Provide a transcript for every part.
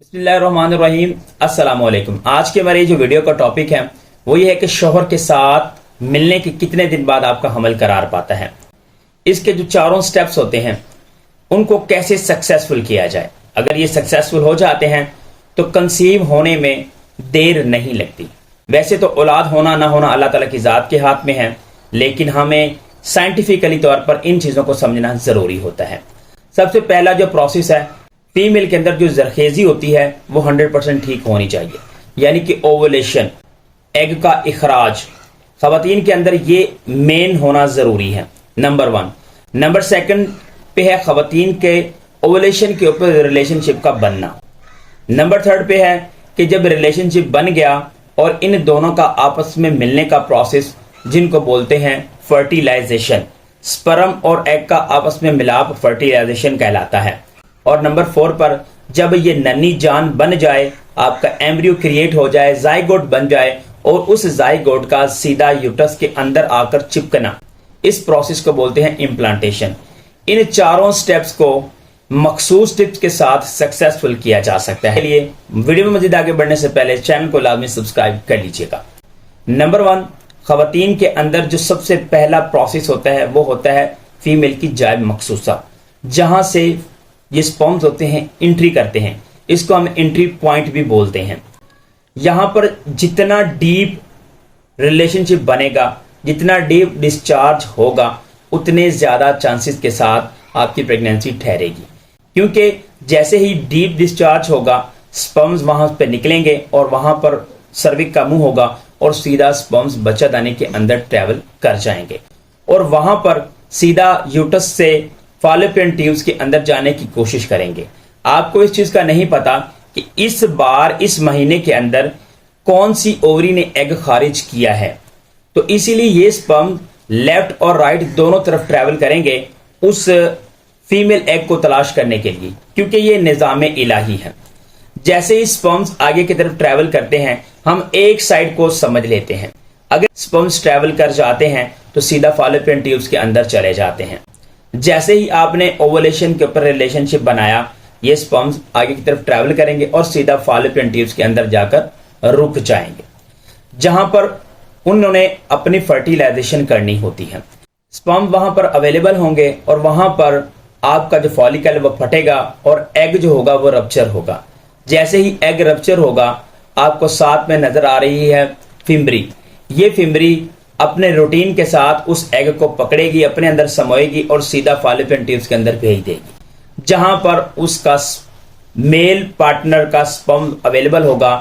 बिस्मिल्लाहिर्रहमानिर्रहीम। अस्सलाम वालेकुम। आज के हमारे जो वीडियो का टॉपिक है वो ये है कि शौहर के साथ मिलने के कितने दिन बाद आपका हमल करार पाता है। इसके जो चारों स्टेप्स होते हैं उनको कैसे सक्सेसफुल किया जाए। अगर ये सक्सेसफुल हो जाते हैं तो कंसीव होने में देर नहीं लगती। वैसे तो औलाद होना ना होना अल्लाह ताला की ज़ात के हाथ में है, लेकिन हमें साइंटिफिकली तौर पर इन चीज़ों को समझना ज़रूरी होता है। सबसे पहला जो प्रोसेस है, फीमेल के अंदर जो जरखेजी होती है वो 100% ठीक होनी चाहिए, यानी कि ओवुलेशन, एग का इखराज खवातीन के अंदर ये मेन होना ज़रूरी है, नंबर 1। नंबर 2 पे है खवातीन के ओवुलेशन के ऊपर रिलेशनशिप का बनना। नंबर 3 पे है कि जब रिलेशनशिप बन गया और इन दोनों का आपस में मिलने का प्रोसेस जिनको बोलते हैं फर्टिलाइजेशन, स्पर्म और एग का आपस में मिलाप फर्टिलाइजेशन कहलाता है। और नंबर 4 पर जब ये नन्ही जान बन जाए, आपका एम्ब्रियो क्रिएट हो जाए, जाइगोट बन जाए और उस जाइगोट का सीधा यूट्रस के अंदर आकर चिपकना, इस प्रोसेस को बोलते हैं इम्प्लांटेशन। इन चारों स्टेप्स को मखसूस टिप्स के साथ सक्सेसफुल किया जा सकता है। लिए वीडियो में मजीद आगे बढ़ने से पहले चैनल को लाजमी सब्सक्राइब कर लीजिएगा। नंबर 1, खवातीन के अंदर जो सबसे पहला प्रोसेस होता है वो होता है फीमेल की जायब मखसूसा, जहां से ये स्पर्म्स होते हैं एंट्री करते हैं। इसको हम एंट्री पॉइंट भी बोलते हैं। यहां पर जितना डीप रिलेशनशिप बनेगा, जितना डीप डिस्चार्ज होगा, उतने ज्यादा चांसेस के साथ आपकी प्रेगनेंसी ठहरेगी, क्योंकि जैसे ही डीप डिस्चार्ज होगा स्पर्म्स वहां पे निकलेंगे और वहां पर सर्विक का मुंह होगा और सीधा स्पर्म्स बच्चा दाने के अंदर ट्रेवल कर जाएंगे और वहां पर सीधा यूट्रस से फॉलोपियन ट्यूब्स के अंदर जाने की कोशिश करेंगे। आपको इस चीज का नहीं पता कि इस बार इस महीने के अंदर कौन सी ओवरी ने एग खारिज किया है, तो इसीलिए ये स्पर्म लेफ्ट और राइट दोनों तरफ ट्रैवल करेंगे उस फीमेल एग को तलाश करने के लिए, क्योंकि ये निजाम इलाही है। जैसे ही स्पर्म्स आगे की तरफ ट्रैवल करते हैं, हम एक साइड को समझ लेते हैं। अगर स्पर्म्स ट्रैवल कर जाते हैं तो सीधा फॉलोपियन ट्यूब्स के अंदर चले जाते हैं। जैसे ही आपने ओवुलेशन के ऊपर रिलेशनशिप बनाया, ये स्पर्म्स आगे की तरफ ट्रैवल करेंगे और सीधा फॉलोपियन ट्यूब्स के अंदर जाकर रुक जाएंगे, जहां पर उन्होंने अपनी फर्टिलाइजेशन करनी होती है। स्पर्म वहां पर अवेलेबल होंगे और वहां पर आपका जो फॉलिकल वो फटेगा और एग जो होगा वो रप्चर होगा। जैसे ही एग रप्चर होगा, आपको साथ में नजर आ रही है फिम्बरी। ये फिम्बरी अपने रूटीन के साथ उस एग को पकड़ेगी, अपने अंदर समोएगी और सीधा फॉलोपियन ट्यूब्स के अंदर भेज देगी, जहां पर उसका मेल पार्टनर का स्पर्म अवेलेबल होगा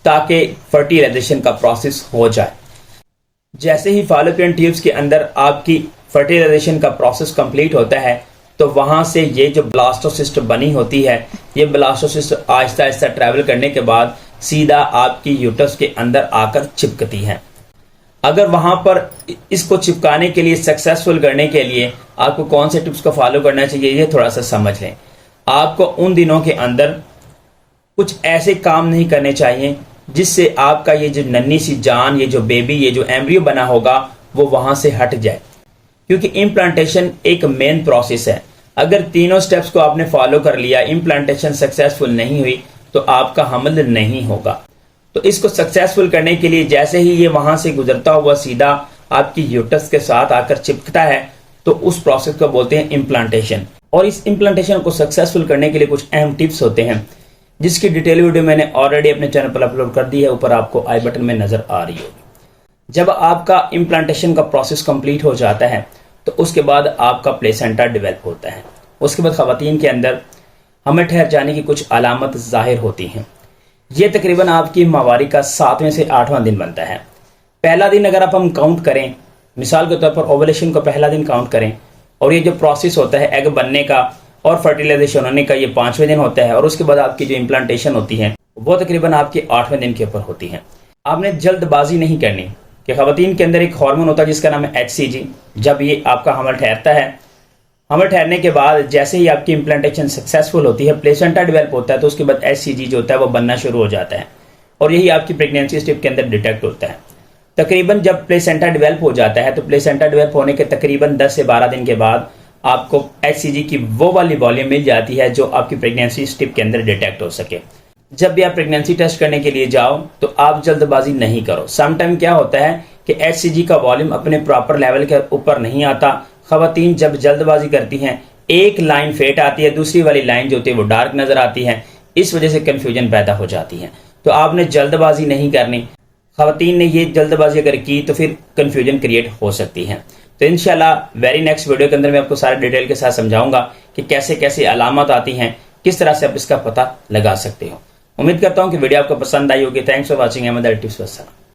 ताकि फर्टिलाइजेशन का प्रोसेस हो जाए। जैसे ही फॉलोपियन ट्यूब्स के अंदर आपकी फर्टिलाइजेशन का प्रोसेस कंप्लीट होता है, तो वहां से ये जो ब्लास्टोसिस्ट बनी होती है, ये ब्लास्टोसिस्ट आहिस्ता आहिस्ता ट्रैवल करने के बाद सीधा आपकी यूट्रस के अंदर आकर चिपकती है। अगर वहां पर इसको चिपकाने के लिए, सक्सेसफुल करने के लिए आपको कौन से टिप्स को फॉलो करना चाहिए, ये थोड़ा सा समझ लें। आपको उन दिनों के अंदर कुछ ऐसे काम नहीं करने चाहिए जिससे आपका ये जो नन्ही सी जान, ये जो बेबी, ये जो एम्ब्रियो बना होगा वो वहां से हट जाए, क्योंकि इम्प्लांटेशन एक मेन प्रोसेस है। अगर तीनों स्टेप्स को आपने फॉलो कर लिया, इम्प्लांटेशन सक्सेसफुल नहीं हुई, तो आपका हमल नहीं होगा। तो इसको सक्सेसफुल करने के लिए जैसे ही ये वहां से गुजरता हुआ सीधा आपकी यूट्रस के साथ आकर चिपकता है, तो उस प्रोसेस को बोलते हैं इम्प्लांटेशन। और इस इम्प्लांटेशन को सक्सेसफुल करने के लिए कुछ अहम टिप्स होते हैं, जिसकी डिटेल वीडियो मैंने ऑलरेडी अपने चैनल पर अपलोड कर दी है, ऊपर आपको आई बटन में नजर आ रही होगी। जब आपका इम्प्लांटेशन का प्रोसेस कंप्लीट हो जाता है, तो उसके बाद आपका प्लेसेंटा डेवलप होता है। उसके बाद खवातीन के अंदर हमें ठहर जाने की कुछ अलामत जाहिर होती हैं। ये तकरीबन आपकी माहवारी का 7वें से 8वां दिन बनता है। पहला दिन अगर हम काउंट करें, मिसाल के तौर पर ओवुलेशन को पहला दिन काउंट करें, और ये जो प्रोसेस होता है एग बनने का और फर्टिलाइजेशन होने का, ये 5वें दिन होता है। और उसके बाद आपकी जो इम्प्लांटेशन होती है वो तकरीबन आपके 8वें दिन के ऊपर होती है। आपने जल्दबाजी नहीं करनी कि खवातीन के अंदर एक हार्मोन होता है जिसका नाम है HCG। जब ये आपका हमल ठहरता है, हमल ठहरने के बाद जैसे ही आपकी इम्प्लांटेशन सक्सेसफुल होती है, प्लेसेंटा डेवलप होता है, तो उसके बाद HCG जो होता है वो बनना शुरू हो जाता है और यही आपकी प्रेगनेंसी स्टेप के अंदर डिटेक्ट होता है। तकरीबन जब प्लेसेंटा डेवलप हो जाता है, तो प्लेसेंटा डेवलप होने के तकरीबन 10 से 12 दिन के बाद आपको HCG की वो वाली वॉल्यूम मिल जाती है जो आपकी प्रेगनेंसी स्टेप के अंदर डिटेक्ट हो सके। जब भी आप प्रेगनेंसी टेस्ट करने के लिए जाओ तो आप जल्दबाजी नहीं करो। समटाइम क्या होता है कि HCG का वॉल्यूम अपने प्रॉपर लेवल के ऊपर नहीं आता। खवातीन जब जल्दबाजी करती हैं, एक लाइन फेट आती है, दूसरी वाली लाइन जो होती है वो डार्क नजर आती है, इस वजह से कंफ्यूजन पैदा हो जाती है। तो आपने जल्दबाजी नहीं करनी। खवातीन ने ये जल्दबाजी अगर की तो फिर कंफ्यूजन क्रिएट हो सकती है। तो इंशाल्लाह वेरी नेक्स्ट वीडियो के अंदर मैं आपको सारे डिटेल के साथ समझाऊंगा कि कैसे कैसे अलामत आती हैं, किस तरह से आप इसका पता लगा सकते हो। उम्मीद करता हूं कि वीडियो आपको पसंद आई होगी। Thanks for watching. Ahmad tips.